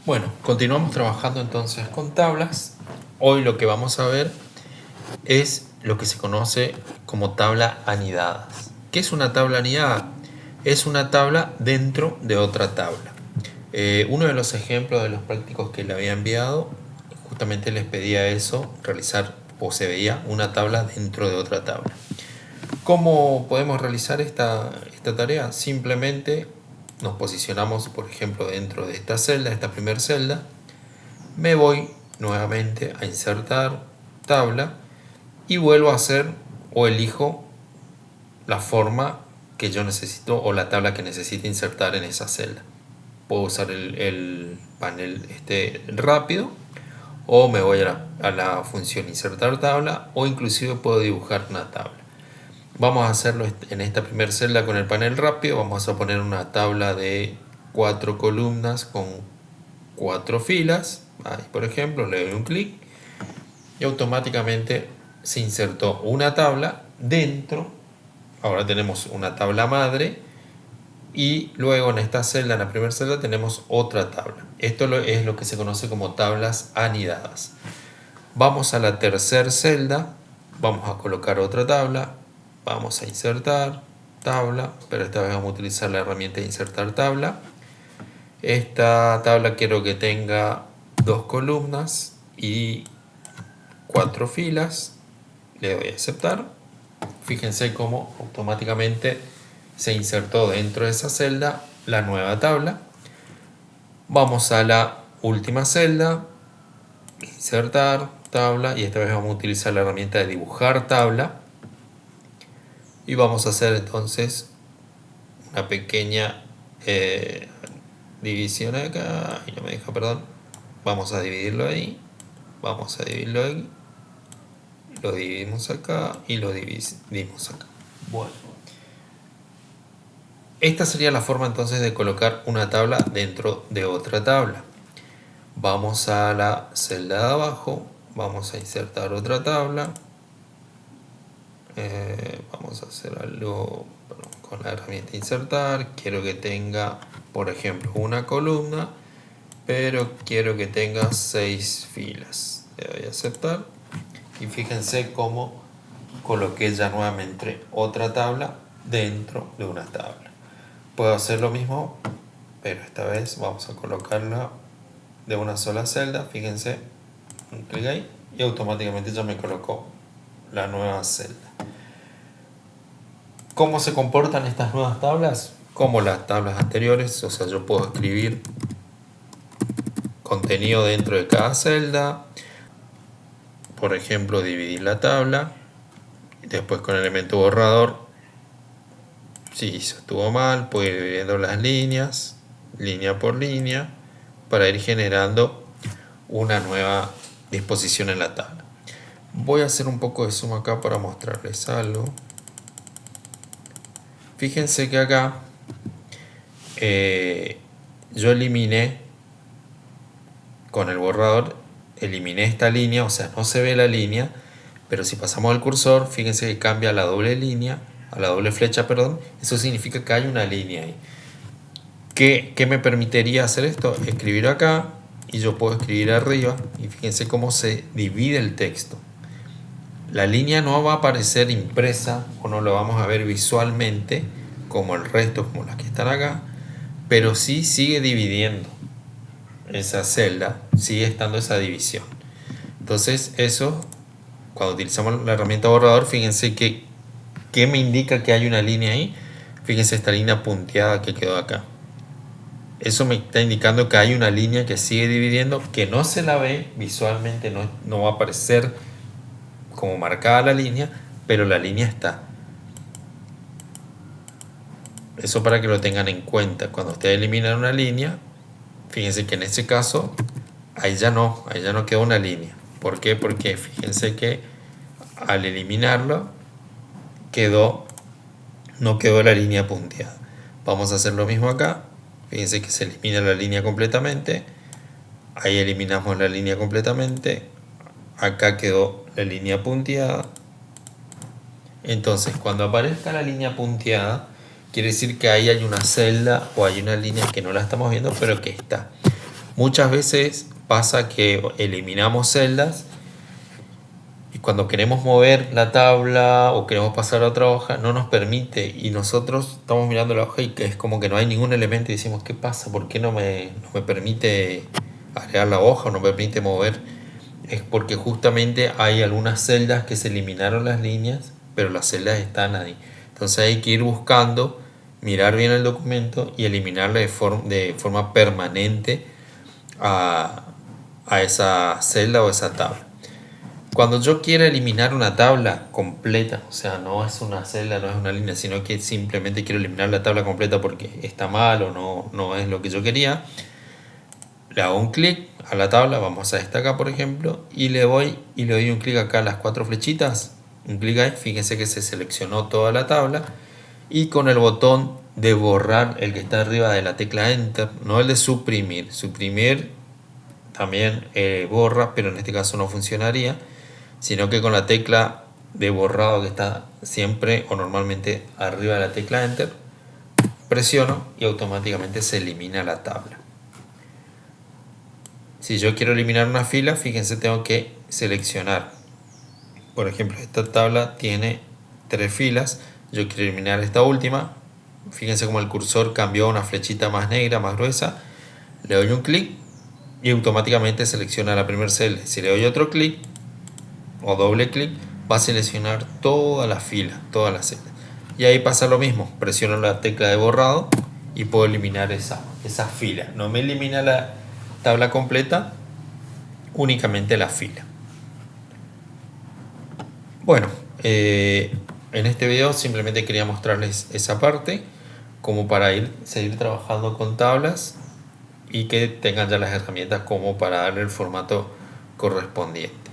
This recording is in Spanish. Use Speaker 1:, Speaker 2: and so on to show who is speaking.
Speaker 1: Bueno, continuamos trabajando entonces con tablas. Hoy lo que vamos a ver es lo que se conoce como tabla anidadas. ¿Qué es una tabla anidada? Es una tabla dentro de otra tabla. Uno de los ejemplos de los prácticos que le había enviado, justamente les pedía eso, realizar o se veía una tabla dentro de otra tabla. ¿Cómo podemos realizar esta tarea? Simplemente nos posicionamos, por ejemplo, dentro de esta celda, esta primera celda. Me voy nuevamente a insertar tabla y vuelvo a hacer o elijo la forma que yo necesito o la tabla que necesito insertar en esa celda. Puedo usar el panel rápido, o me voy a la función insertar tabla, o inclusive puedo dibujar una tabla. Vamos a hacerlo en esta primera celda con el panel rápido. Vamos a poner una tabla de 4 columnas con 4 filas. Ahí, por ejemplo, le doy un clic y automáticamente se insertó una tabla dentro. Ahora tenemos una tabla madre y luego en esta celda, en la primera celda, tenemos otra tabla. Esto es lo que se conoce como tablas anidadas. Vamos a la tercera celda, vamos a colocar otra tabla, vamos a insertar tabla, pero esta vez vamos a utilizar la herramienta de insertar tabla. Esta tabla quiero que tenga 2 columnas y 4 filas. Le doy a aceptar. Fíjense cómo automáticamente se insertó dentro de esa celda la nueva tabla. Vamos a la última celda, insertar tabla, y esta vez vamos a utilizar la herramienta de dibujar tabla y vamos a hacer entonces una pequeña división acá. Y no me deja, perdón. Vamos a dividirlo ahí, vamos a dividirlo ahí, lo dividimos acá y lo dividimos acá. Bueno, esta sería la forma entonces de colocar una tabla dentro de otra tabla. Vamos a la celda de abajo, vamos a insertar otra tabla. Vamos a hacer algo con la herramienta insertar. Quiero que tenga, por ejemplo, una columna, pero quiero que tenga 6 filas. Le doy a aceptar y fíjense cómo coloqué ya nuevamente otra tabla dentro de una tabla. Puedo hacer lo mismo, pero esta vez vamos a colocarla de una sola celda. Fíjense, un clic ahí y automáticamente ya me colocó la nueva celda. ¿Cómo se comportan estas nuevas tablas? Como las tablas anteriores, o sea, yo puedo escribir contenido dentro de cada celda. Por ejemplo, dividir la tabla. Y después con el elemento borrador, si eso estuvo mal, puedo ir dividiendo las líneas, línea por línea, para ir generando una nueva disposición en la tabla. Voy a hacer un poco de zoom acá para mostrarles algo. Fíjense que acá yo eliminé con el borrador, eliminé esta línea, o sea, no se ve la línea, pero si pasamos al cursor, fíjense que cambia a la doble línea, a la doble flecha, perdón. Eso significa que hay una línea ahí. ¿Qué me permitiría hacer esto? Escribir acá y yo puedo escribir arriba, y fíjense cómo se divide el texto. La línea no va a aparecer impresa o no lo vamos a ver visualmente como el resto, como las que están acá, pero sí sigue dividiendo esa celda, sigue estando esa división. Entonces eso, cuando utilizamos la herramienta borrador, fíjense que me indica que hay una línea ahí. Fíjense esta línea punteada que quedó acá. Eso me está indicando que hay una línea que sigue dividiendo, que no se la ve visualmente, no va a aparecer como marcada la línea, pero la línea está. Eso para que lo tengan en cuenta. Cuando ustedes eliminan una línea, fíjense que en este caso ahí ya no quedó una línea. ¿Por qué? Porque fíjense que al eliminarlo no quedó la línea punteada. Vamos a hacer lo mismo acá. Fíjense que se elimina la línea completamente. Ahí eliminamos la línea completamente. Acá quedó la línea punteada. Entonces, cuando aparezca la línea punteada, quiere decir que ahí hay una celda o hay una línea que no la estamos viendo, pero que está. Muchas veces pasa que eliminamos celdas y cuando queremos mover la tabla o queremos pasar a otra hoja no nos permite, y nosotros estamos mirando la hoja y que es como que no hay ningún elemento y decimos, ¿qué pasa? ¿Por qué no me permite agregar la hoja o no me permite mover? Es porque justamente hay algunas celdas que se eliminaron las líneas, pero las celdas están ahí. Entonces hay que ir buscando, mirar bien el documento y eliminarle de forma permanente a esa celda o esa tabla. Cuando yo quiero eliminar una tabla completa, o sea, no es una celda, no es una línea, sino que simplemente quiero eliminar la tabla completa porque está mal o no es lo que yo quería, le hago un clic a la tabla, vamos a esta acá por ejemplo, y le doy un clic acá a las 4 flechitas, un clic ahí, fíjense que se seleccionó toda la tabla, y con el botón de borrar, el que está arriba de la tecla Enter, no el de suprimir también borra, pero en este caso no funcionaría, sino que con la tecla de borrado que está siempre o normalmente arriba de la tecla Enter, presiono y automáticamente se elimina la tabla. Si yo quiero eliminar una fila, fíjense, tengo que seleccionar. Por ejemplo, esta tabla tiene 3 filas. Yo quiero eliminar esta última. Fíjense como el cursor cambió a una flechita más negra, más gruesa. Le doy un clic y automáticamente selecciona la primera celda. Si le doy otro clic o doble clic, va a seleccionar toda la fila, todas las celdas. Y ahí pasa lo mismo. Presiono la tecla de borrado y puedo eliminar esa fila. No me elimina la tabla completa, únicamente la fila. Bueno, en este video simplemente quería mostrarles esa parte como para seguir trabajando con tablas y que tengan ya las herramientas como para darle el formato correspondiente.